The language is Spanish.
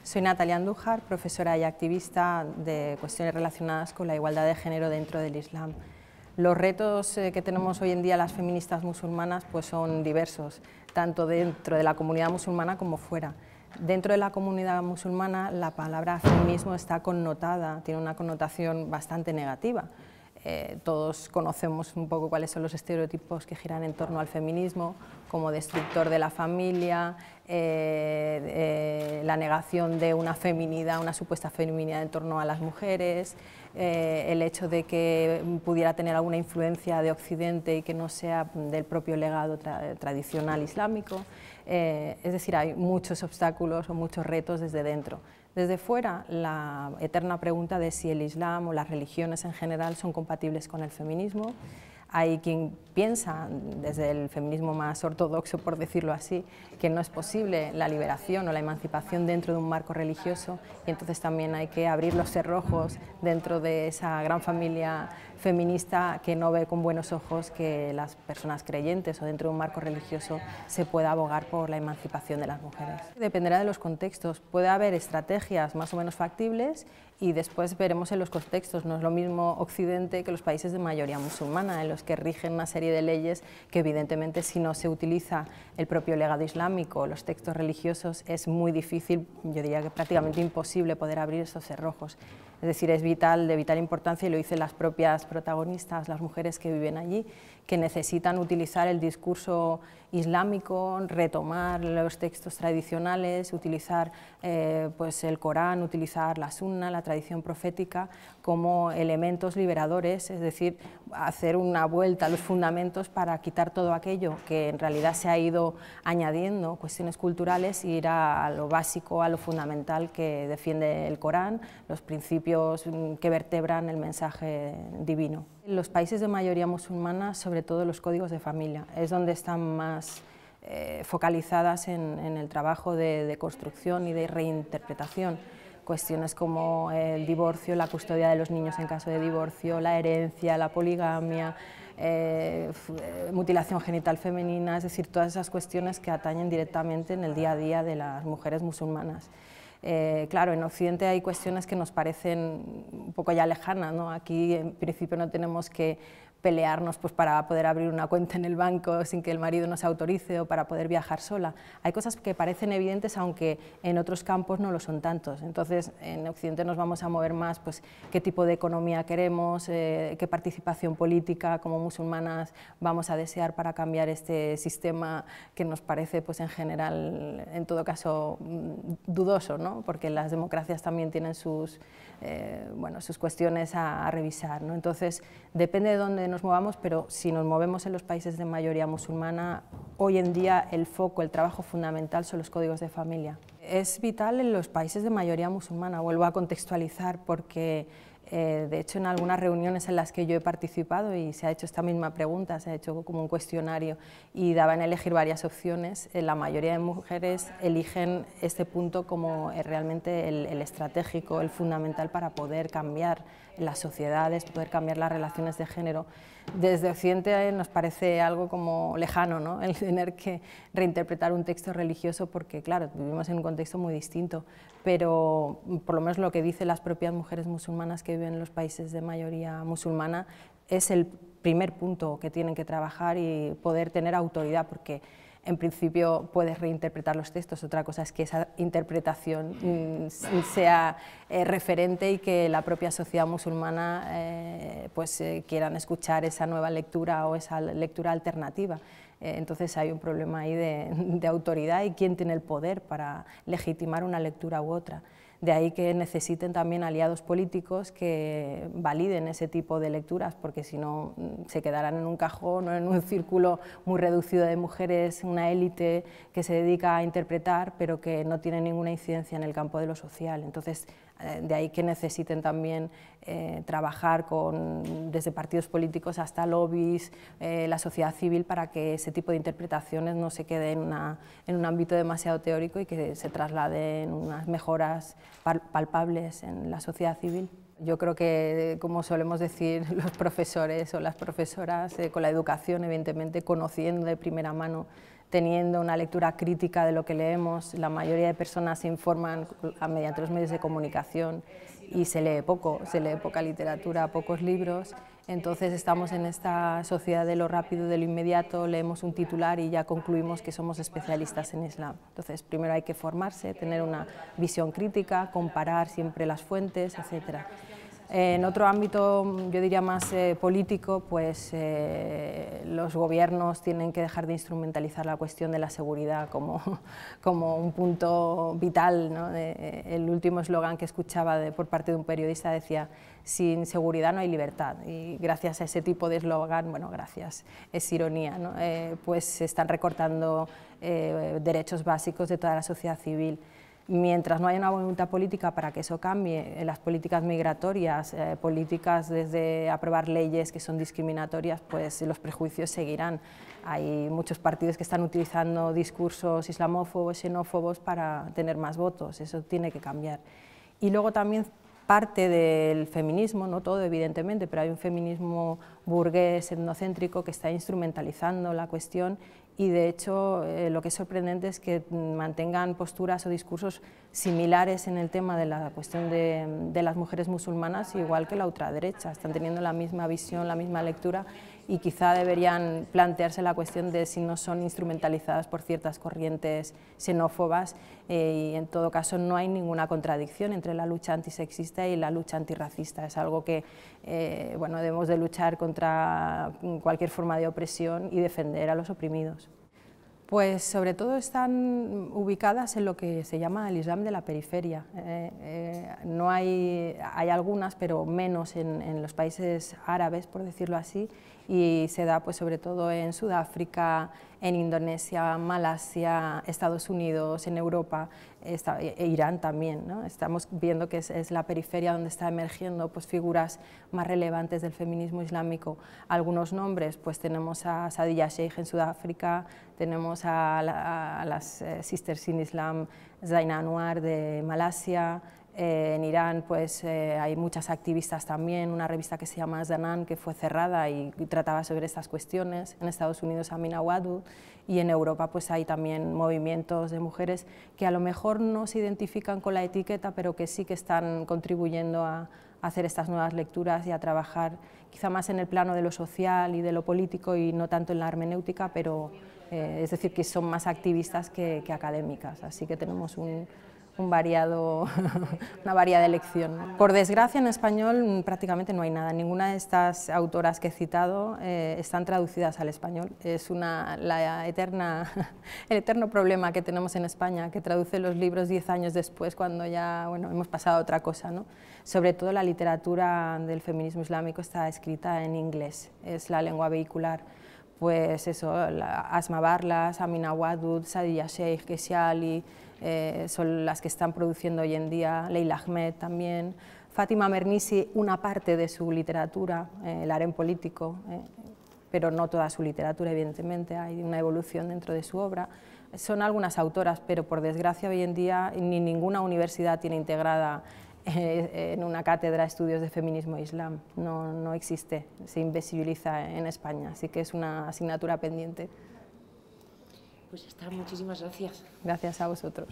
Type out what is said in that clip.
Soy Natalia Andújar, profesora y activista de cuestiones relacionadas con la igualdad de género dentro del Islam. Los retos que tenemos hoy en día las feministas musulmanas pues son diversos, tanto dentro de la comunidad musulmana como fuera. Dentro de la comunidad musulmana la palabra feminismo está connotada, tiene una connotación bastante negativa. Todos conocemos un poco cuáles son los estereotipos que giran en torno al feminismo, como destructor de la familia, la negación de una feminidad, una supuesta feminidad en torno a las mujeres, el hecho de que pudiera tener alguna influencia de Occidente y que no sea del propio legado tradicional islámico. Es decir, hay muchos obstáculos o muchos retos desde dentro. Desde fuera, la eterna pregunta de si el Islam o las religiones en general son compatibles con el feminismo. Hay quien piensa, desde el feminismo más ortodoxo, por decirlo así, que no es posible la liberación o la emancipación dentro de un marco religioso, y entonces también hay que abrir los cerrojos dentro de esa gran familia feminista que no ve con buenos ojos que las personas creyentes o dentro de un marco religioso se pueda abogar por la emancipación de las mujeres. Dependerá de los contextos. Puede haber estrategias más o menos factibles y después veremos en los contextos. No es lo mismo Occidente que los países de mayoría musulmana, en los que rigen una serie de leyes que evidentemente si no se utiliza el propio legado islámico, los textos religiosos, es muy difícil, yo diría que prácticamente imposible poder abrir esos cerrojos. Es decir, es de vital importancia, y lo dicen las propias protagonistas, las mujeres que viven allí, que necesitan utilizar el discurso islámico, retomar los textos tradicionales, utilizar pues el Corán, utilizar la Sunna, la tradición profética, como elementos liberadores, es decir, hacer una vuelta a los fundamentos para quitar todo aquello que en realidad se ha ido añadiendo, cuestiones culturales, e ir a lo básico, a lo fundamental que defiende el Corán, los principios que vertebran el mensaje divino. En los países de mayoría musulmana, sobre todo los códigos de familia, es donde están más focalizadas en el trabajo de construcción y de reinterpretación. Cuestiones como el divorcio, la custodia de los niños en caso de divorcio, la herencia, la poligamia, mutilación genital femenina, es decir, todas esas cuestiones que atañen directamente en el día a día de las mujeres musulmanas. Claro, en Occidente hay cuestiones que nos parecen un poco ya lejanas, ¿no? Aquí en principio no tenemos que pelearnos pues, para poder abrir una cuenta en el banco sin que el marido nos autorice o para poder viajar sola. Hay cosas que parecen evidentes, aunque en otros campos no lo son tantos. Entonces, en Occidente nos vamos a mover más pues, qué tipo de economía queremos, qué participación política como musulmanas vamos a desear para cambiar este sistema que nos parece pues, en general, en todo caso, dudoso, ¿no? Porque las democracias también tienen sus cuestiones a revisar, ¿no? Entonces, depende de dónde nos movamos, pero si nos movemos en los países de mayoría musulmana, hoy en día el foco, el trabajo fundamental son los códigos de familia. Es vital en los países de mayoría musulmana, vuelvo a contextualizar, porque de hecho en algunas reuniones en las que yo he participado y se ha hecho esta misma pregunta, se ha hecho como un cuestionario y daban a elegir varias opciones, la mayoría de mujeres eligen este punto como realmente el estratégico, el fundamental para poder cambiar las sociedades, poder cambiar las relaciones de género. Desde Occidente nos parece algo como lejano, ¿no? El tener que reinterpretar un texto religioso porque, claro, vivimos en un contexto muy distinto, pero por lo menos lo que dicen las propias mujeres musulmanas que viven en los países de mayoría musulmana es el primer punto que tienen que trabajar y poder tener autoridad, porque en principio puedes reinterpretar los textos, otra cosa es que esa interpretación sea referente y que la propia sociedad musulmana quieran escuchar esa nueva lectura o esa lectura alternativa. Entonces hay un problema ahí de autoridad y quién tiene el poder para legitimar una lectura u otra. De ahí que necesiten también aliados políticos que validen ese tipo de lecturas, porque si no se quedarán en un cajón o en un círculo muy reducido de mujeres, una élite que se dedica a interpretar, pero que no tiene ninguna incidencia en el campo de lo social. Entonces, de ahí que necesiten también trabajar desde partidos políticos hasta lobbies, la sociedad civil, para que ese tipo de interpretaciones no se quede en un ámbito demasiado teórico y que se traslade en unas mejoras palpables en la sociedad civil. Yo creo que, como solemos decir los profesores o las profesoras, con la educación, evidentemente, conociendo de primera mano teniendo una lectura crítica de lo que leemos. La mayoría de personas se informan mediante los medios de comunicación y se lee poca literatura, pocos libros. Entonces estamos en esta sociedad de lo rápido, de lo inmediato, leemos un titular y ya concluimos que somos especialistas en Islam. Entonces primero hay que formarse, tener una visión crítica, comparar siempre las fuentes, etc. En otro ámbito, yo diría más político, pues los gobiernos tienen que dejar de instrumentalizar la cuestión de la seguridad como un punto vital, ¿no? El último eslogan que escuchaba por parte de un periodista decía: sin seguridad no hay libertad, y gracias a ese tipo de eslogan, bueno, gracias, es ironía, ¿no? Pues se están recortando derechos básicos de toda la sociedad civil. Mientras no haya una voluntad política para que eso cambie, las políticas migratorias, políticas desde aprobar leyes que son discriminatorias, pues los prejuicios seguirán. Hay muchos partidos que están utilizando discursos islamófobos, xenófobos para tener más votos, eso tiene que cambiar. Y luego también parte del feminismo, no todo evidentemente, pero hay un feminismo burgués, etnocéntrico, que está instrumentalizando la cuestión, y de hecho lo que es sorprendente es que mantengan posturas o discursos similares en el tema de la cuestión de las mujeres musulmanas, igual que la ultraderecha. Están teniendo la misma visión, la misma lectura, y quizá deberían plantearse la cuestión de si no son instrumentalizadas por ciertas corrientes xenófobas, y en todo caso no hay ninguna contradicción entre la lucha antisexista y la lucha antirracista. Es algo que bueno, debemos de luchar contra cualquier forma de opresión y defender a los oprimidos. Pues sobre todo están ubicadas en lo que se llama el Islam de la periferia. No hay algunas, pero menos en los países árabes, por decirlo así, y se da pues sobre todo en Sudáfrica, en Indonesia, Malasia, Estados Unidos, en Europa, e Irán también, ¿no? Estamos viendo que es la periferia donde está emergiendo pues figuras más relevantes del feminismo islámico. Algunos nombres, pues tenemos a Saadiya Sheikh en Sudáfrica, tenemos a las Sisters in Islam, Zaina Anwar de Malasia. En Irán pues, hay muchas activistas también, una revista que se llama Zanan, que fue cerrada y trataba sobre estas cuestiones. En Estados Unidos Amina Wadud, y en Europa pues, hay también movimientos de mujeres que a lo mejor no se identifican con la etiqueta, pero que sí que están contribuyendo a hacer estas nuevas lecturas y a trabajar quizá más en el plano de lo social y de lo político y no tanto en la hermenéutica, pero es decir, que son más activistas que académicas, así que tenemos una variada elección. Por desgracia, en español prácticamente no hay nada. Ninguna de estas autoras que he citado están traducidas al español. Es el eterno problema que tenemos en España, que traduce los libros 10 años después, cuando ya bueno, hemos pasado a otra cosa, ¿no? Sobre todo la literatura del feminismo islámico está escrita en inglés, es la lengua vehicular. Pues eso, Asma Barlas, Amina Wadud, Saadiya Sheikh, Kesia Ali, son las que están produciendo hoy en día, Leila Ahmed también, Fátima Mernissi, una parte de su literatura, el harem político, pero no toda su literatura, evidentemente, hay una evolución dentro de su obra. Son algunas autoras, pero por desgracia hoy en día ni ninguna universidad tiene integrada en una cátedra estudios de feminismo e islam, no existe, se invisibiliza en España, así que es una asignatura pendiente. Pues ya está, muchísimas gracias. Gracias a vosotros.